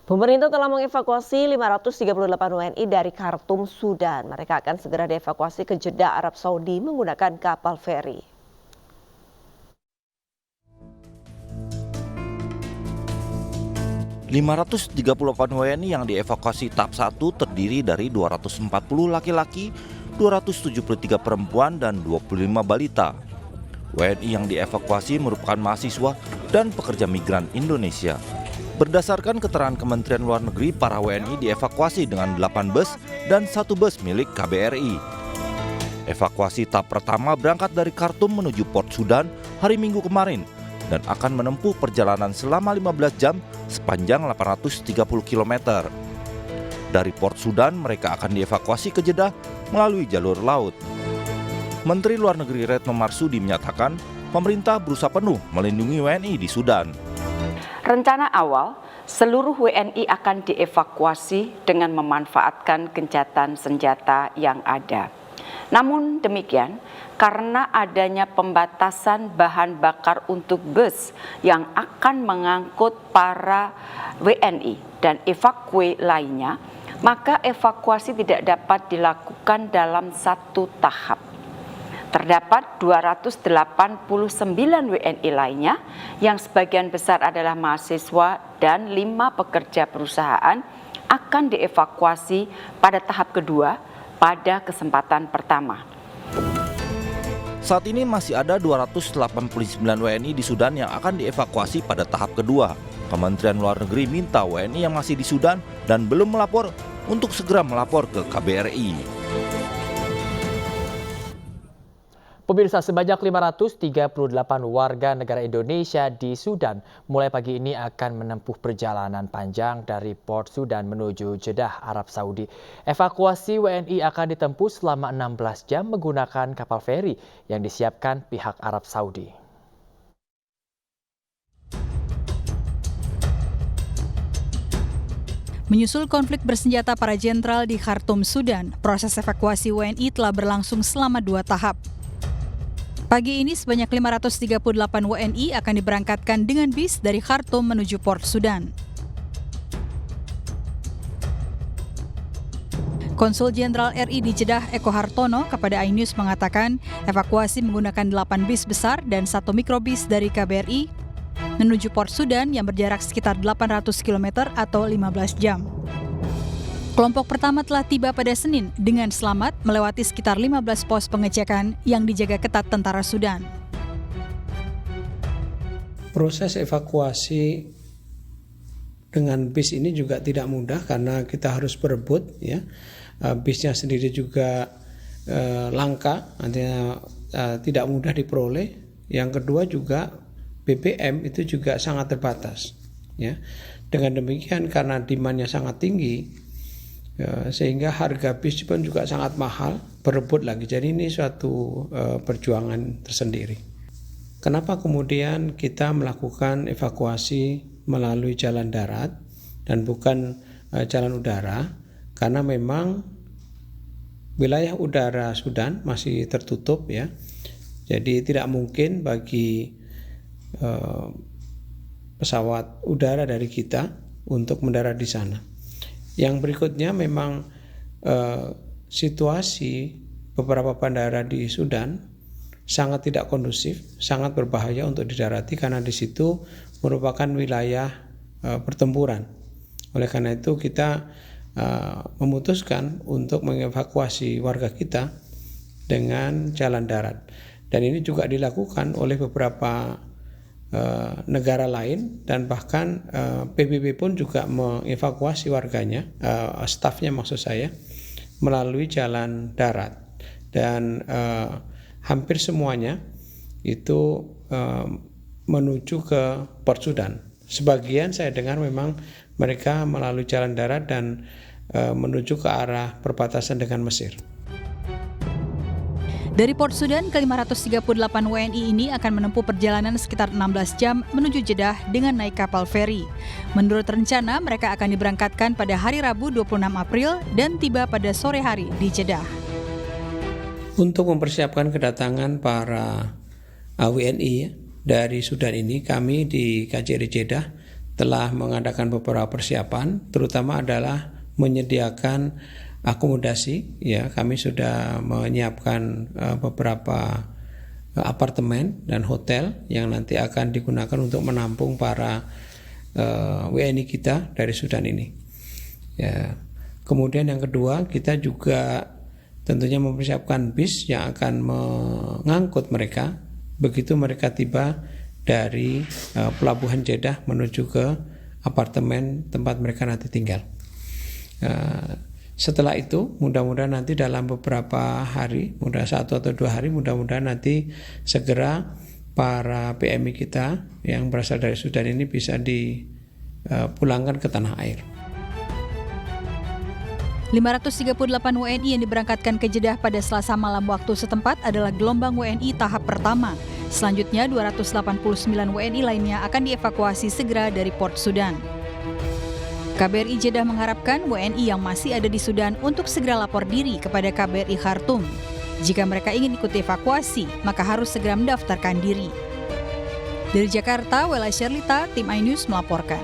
Pemerintah telah mengevakuasi 538 WNI dari Khartoum, Sudan. Mereka akan segera dievakuasi ke Jeddah, Arab Saudi menggunakan kapal feri. ...538 WNI yang dievakuasi tahap 1 terdiri dari 240 laki-laki, 273 perempuan, dan 25 balita. WNI yang dievakuasi merupakan mahasiswa dan pekerja migran Indonesia. Berdasarkan keterangan Kementerian Luar Negeri, para WNI dievakuasi dengan 8 bus dan 1 bus milik KBRI. Evakuasi tahap pertama berangkat dari Khartoum menuju Port Sudan hari Minggu kemarin dan akan menempuh perjalanan selama 15 jam sepanjang 830 km. Dari Port Sudan, mereka akan dievakuasi ke Jeddah melalui jalur laut. Menteri Luar Negeri Retno Marsudi menyatakan pemerintah berusaha penuh melindungi WNI di Sudan. Rencana awal, seluruh WNI akan dievakuasi dengan memanfaatkan gencatan senjata yang ada. Namun demikian, karena adanya pembatasan bahan bakar untuk bus yang akan mengangkut para WNI dan evakuasi lainnya, maka evakuasi tidak dapat dilakukan dalam satu tahap. Terdapat 289 WNI lainnya yang sebagian besar adalah mahasiswa dan 5 pekerja perusahaan akan dievakuasi pada tahap kedua pada kesempatan pertama. Saat ini masih ada 289 WNI di Sudan yang akan dievakuasi pada tahap kedua. Kementerian Luar Negeri minta WNI yang masih di Sudan dan belum melapor untuk segera melapor ke KBRI. Pemirsa, sebanyak 538 warga negara Indonesia di Sudan mulai pagi ini akan menempuh perjalanan panjang dari Port Sudan menuju Jeddah, Arab Saudi. Evakuasi WNI akan ditempuh selama 16 jam menggunakan kapal feri yang disiapkan pihak Arab Saudi. Menyusul konflik bersenjata para jenderal di Khartoum, Sudan, proses evakuasi WNI telah berlangsung selama 2 tahap. Pagi ini sebanyak 538 WNI akan diberangkatkan dengan bis dari Khartoum menuju Port Sudan. Konsul Jenderal RI di Jeddah Eko Hartono kepada iNews mengatakan evakuasi menggunakan 8 bis besar dan 1 mikrobis dari KBRI menuju Port Sudan yang berjarak sekitar 800 km atau 15 jam. Kelompok pertama telah tiba pada Senin dengan selamat melewati sekitar 15 pos pengecekan yang dijaga ketat tentara Sudan. Proses evakuasi dengan bis ini juga tidak mudah karena kita harus berebut, ya. Bisnya sendiri juga langka, artinya tidak mudah diperoleh. Yang kedua juga BBM itu juga sangat terbatas, ya. Dengan demikian karena demand-nya sangat tinggi, sehingga harga bis pun juga sangat mahal, berebut lagi. Jadi ini suatu perjuangan tersendiri. Kenapa kemudian kita melakukan evakuasi melalui jalan darat dan bukan jalan udara? Karena memang wilayah udara Sudan masih tertutup, ya. Jadi tidak mungkin bagi pesawat udara dari kita untuk mendarat di sana. Yang berikutnya memang situasi beberapa bandara di Sudan sangat tidak kondusif, sangat berbahaya untuk didarati karena di situ merupakan wilayah pertempuran. Oleh karena itu kita memutuskan untuk mengevakuasi warga kita dengan jalan darat. Dan ini juga dilakukan oleh beberapa negara lain dan bahkan PBB pun juga mengevakuasi warganya, stafnya maksud saya, melalui jalan darat dan hampir semuanya itu menuju ke Port Sudan. Sebagian saya dengar memang mereka melalui jalan darat dan menuju ke arah perbatasan dengan Mesir. Dari Port Sudan, ke-538 WNI ini akan menempuh perjalanan sekitar 16 jam menuju Jeddah dengan naik kapal feri. Menurut rencana, mereka akan diberangkatkan pada hari Rabu 26 April dan tiba pada sore hari di Jeddah. Untuk mempersiapkan kedatangan para WNI dari Sudan ini, kami di KJRI Jeddah telah mengadakan beberapa persiapan, terutama adalah menyediakan akomodasi. Ya, kami sudah menyiapkan beberapa apartemen dan hotel yang nanti akan digunakan untuk menampung para WNI kita dari Sudan ini. Ya. Kemudian yang kedua, kita juga tentunya mempersiapkan bis yang akan mengangkut mereka begitu mereka tiba dari pelabuhan Jeddah menuju ke apartemen tempat mereka nanti tinggal. Setelah itu, mudah-mudahan nanti dalam beberapa hari, mudah 1 atau 2 hari, mudah-mudahan nanti segera para PMI kita yang berasal dari Sudan ini bisa dipulangkan ke tanah air. 538 WNI yang diberangkatkan ke Jeddah pada Selasa malam waktu setempat adalah gelombang WNI tahap pertama. Selanjutnya, 289 WNI lainnya akan dievakuasi segera dari Port Sudan. KBRI Jeddah mengharapkan WNI yang masih ada di Sudan untuk segera lapor diri kepada KBRI Khartoum. Jika mereka ingin ikut evakuasi, maka harus segera mendaftarkan diri. Dari Jakarta, Wela Sherlita, Tim iNews melaporkan.